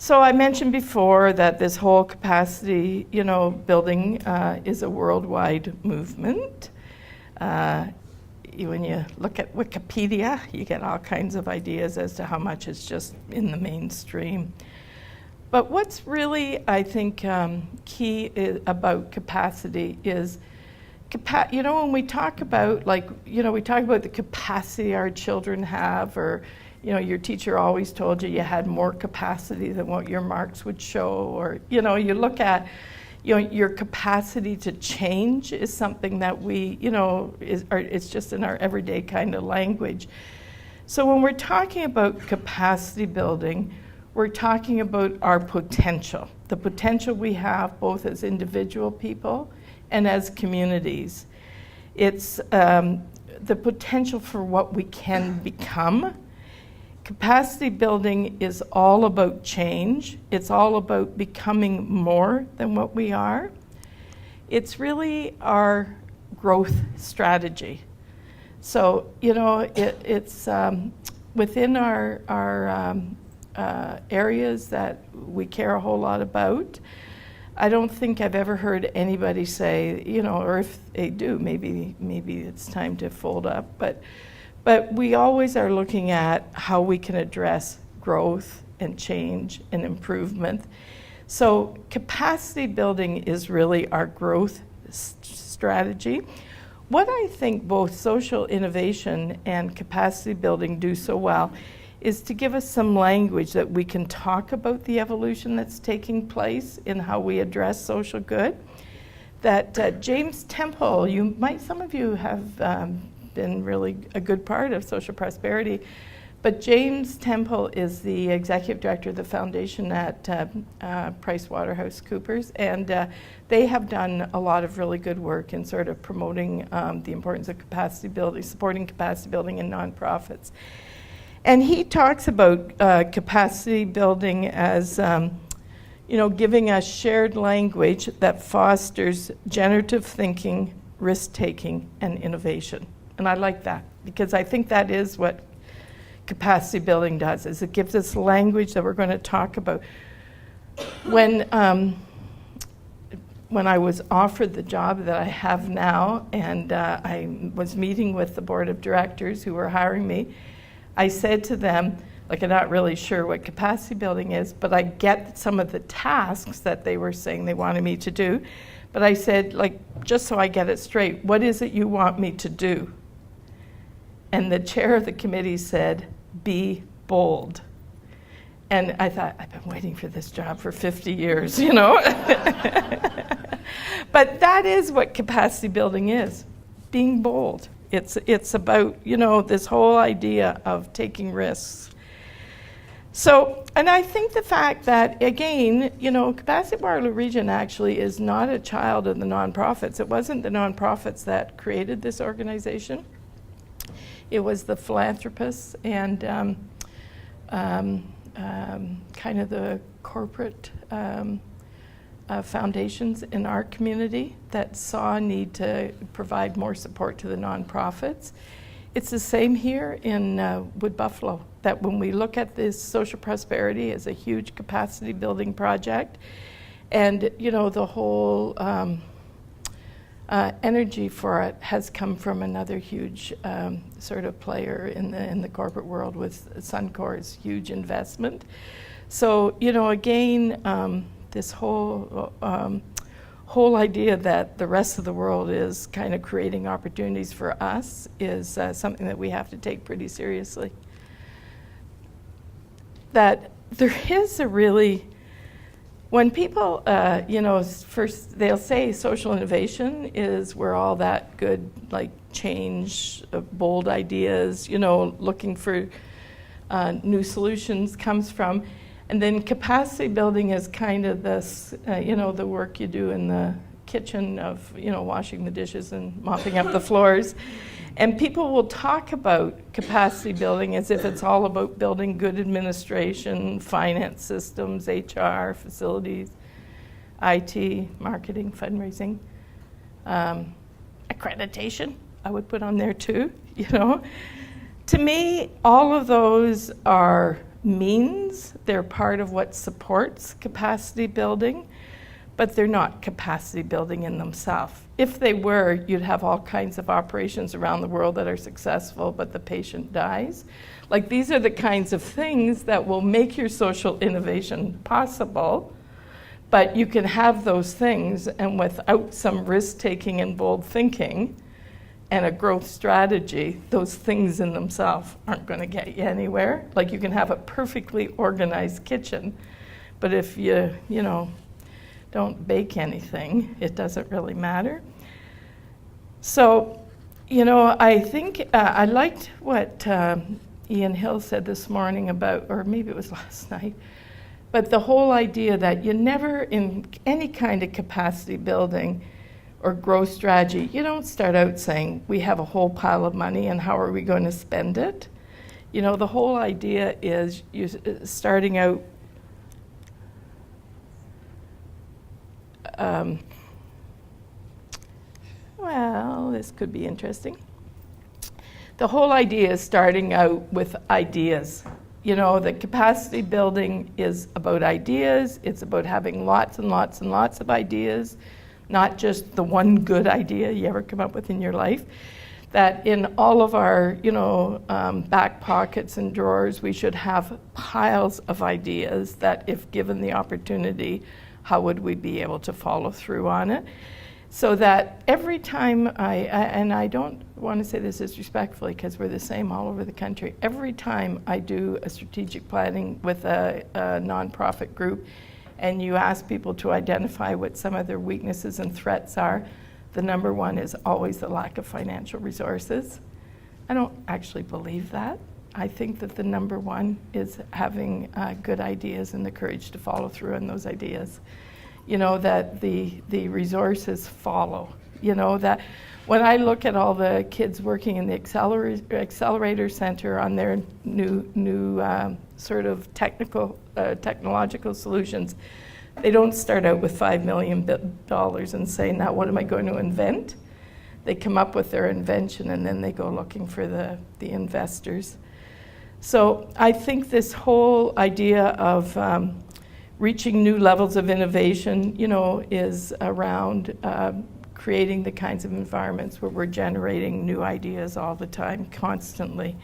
So I mentioned before that this whole capacity, building is a worldwide movement. When you look at Wikipedia, you get all kinds of ideas as to how much is just in the mainstream. But what's really, I think, key about capacity is, when we talk about, we talk about the capacity our children have, or, your teacher always told you had more capacity than what your marks would show, or, you look at, your capacity to change is something that we, it's just in our everyday kind of language. So when we're talking about capacity building, we're talking about our potential, the potential we have both as individual people and as communities. It's the potential for what we can become. Capacity building is all about change. It's all about becoming more than what we are. It's really our growth strategy. So, it's within our areas that we care a whole lot about. I don't think I've ever heard anybody say, or if they do, maybe it's time to fold up, but we always are looking at how we can address growth and change and improvement. So capacity building is really our growth strategy. What I think both social innovation and capacity building do so well is to give us some language that we can talk about the evolution that's taking place in how we address social good. That James Temple, some of you have been really a good part of social prosperity, but James Temple is the executive director of the foundation at PricewaterhouseCoopers, and they have done a lot of really good work in sort of promoting the importance of capacity building, supporting capacity building in nonprofits. And he talks about capacity building as giving us shared language that fosters generative thinking, risk-taking, and innovation. And I like that, because I think that is what capacity building does, is it gives us language that we're going to talk about. When I was offered the job that I have now, and I was meeting with the board of directors who were hiring me, I said to them, I'm not really sure what capacity building is, but I get some of the tasks that they were saying they wanted me to do. But I said, just so I get it straight, what is it you want me to do? And the chair of the committee said, be bold. And I thought, I've been waiting for this job for 50 years, But that is what capacity building is, being bold. It's about, this whole idea of taking risks. So, and I think the fact that, again, Capacity Waterloo Region actually is not a child of the nonprofits. It wasn't the nonprofits that created this organization. It was the philanthropists and kind of the corporate foundations in our community that saw a need to provide more support to the nonprofits. It's the same here in Wood Buffalo, that when we look at this social prosperity as a huge capacity building project, and the whole energy for it has come from another huge sort of player in the corporate world with Suncor's huge investment. So, again, this whole idea that the rest of the world is kind of creating opportunities for us is something that we have to take pretty seriously. That there is a really, when people, first they'll say social innovation is where all that good, change, bold ideas, looking for new solutions comes from. And then capacity building is kind of this, the work you do in the kitchen of, washing the dishes and mopping up the floors. And people will talk about capacity building as if it's all about building good administration, finance systems, HR, facilities, IT, marketing, fundraising, accreditation, I would put on there too, To me, all of those are means, they're part of what supports capacity building, but they're not capacity building in themselves. If they were, you'd have all kinds of operations around the world that are successful, but the patient dies. Like, these are the kinds of things that will make your social innovation possible, but you can have those things, and without some risk-taking and bold thinking and a growth strategy, those things in themselves aren't going to get you anywhere. Like, you can have a perfectly organized kitchen, but if you don't bake anything, it doesn't really matter. So, I think I liked what Ian Hill said this morning about, or maybe it was last night, but the whole idea that you never, in any kind of capacity building or growth strategy, you don't start out saying, we have a whole pile of money and how are we going to spend it? The whole idea is you're starting out well, this could be interesting. The whole idea is starting out with ideas. The capacity building is about ideas. It's about having lots and lots and lots of ideas, not just the one good idea you ever come up with in your life. That in all of our, back pockets and drawers, we should have piles of ideas that, if given the opportunity, how would we be able to follow through on it? So that every time and I don't want to say this disrespectfully because we're the same all over the country, every time I do a strategic planning with a nonprofit group and you ask people to identify what some of their weaknesses and threats are, the number one is always the lack of financial resources. I don't actually believe that. I think that the number one is having good ideas and the courage to follow through on those ideas. That the resources follow. That when I look at all the kids working in the accelerator center on their new sort of technological solutions, they don't start out with $5 million and say, now what am I going to invent? They come up with their invention and then they go looking for the investors. So I think this whole idea of reaching new levels of innovation, is around creating the kinds of environments where we're generating new ideas all the time, constantly.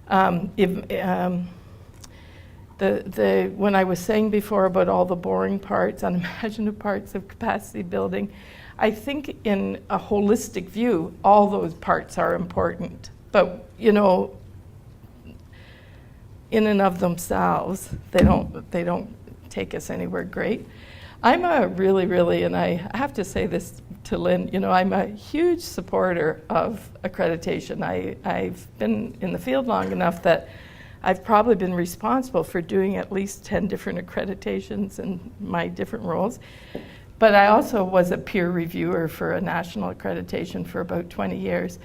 When I was saying before about all the boring parts, unimaginative parts of capacity building, I think in a holistic view, all those parts are important. But, in and of themselves, they don't take us anywhere great. I'm a really, and I have to say this to Lynn, I'm a huge supporter of accreditation. I've been in the field long enough that I've probably been responsible for doing at least 10 different accreditations in my different roles. But I also was a peer reviewer for a national accreditation for about 20 years.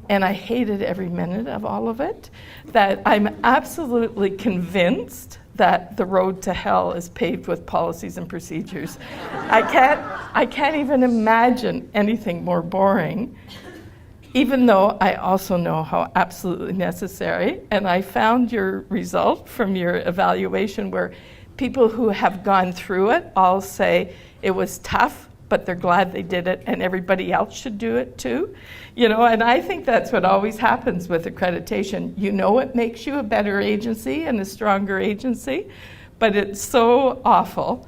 And I hated every minute of all of it. That I'm absolutely convinced that the road to hell is paved with policies and procedures. I can't even imagine anything more boring, even though I also know how absolutely necessary. And I found your result from your evaluation where people who have gone through it all say it was tough, but they're glad they did it, and everybody else should do it too. And I think that's what always happens with accreditation. It makes you a better agency and a stronger agency, but it's so awful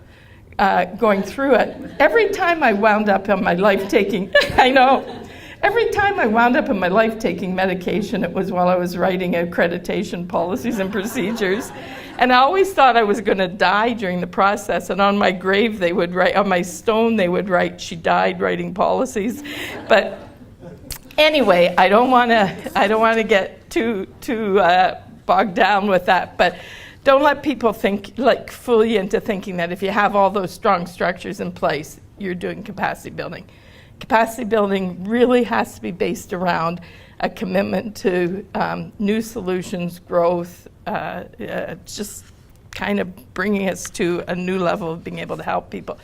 going through it. Every time I wound up on my life-taking, every time I wound up on my life-taking medication, it was while I was writing accreditation policies and procedures. And I always thought I was going to die during the process. And on my grave, they would write, on my stone, they would write, she died writing policies. But anyway, I don't want to get too bogged down with that. But don't let people fool you into thinking that if you have all those strong structures in place, you're doing capacity building. Capacity building really has to be based around a commitment to new solutions, growth, just kind of bringing us to a new level of being able to help people.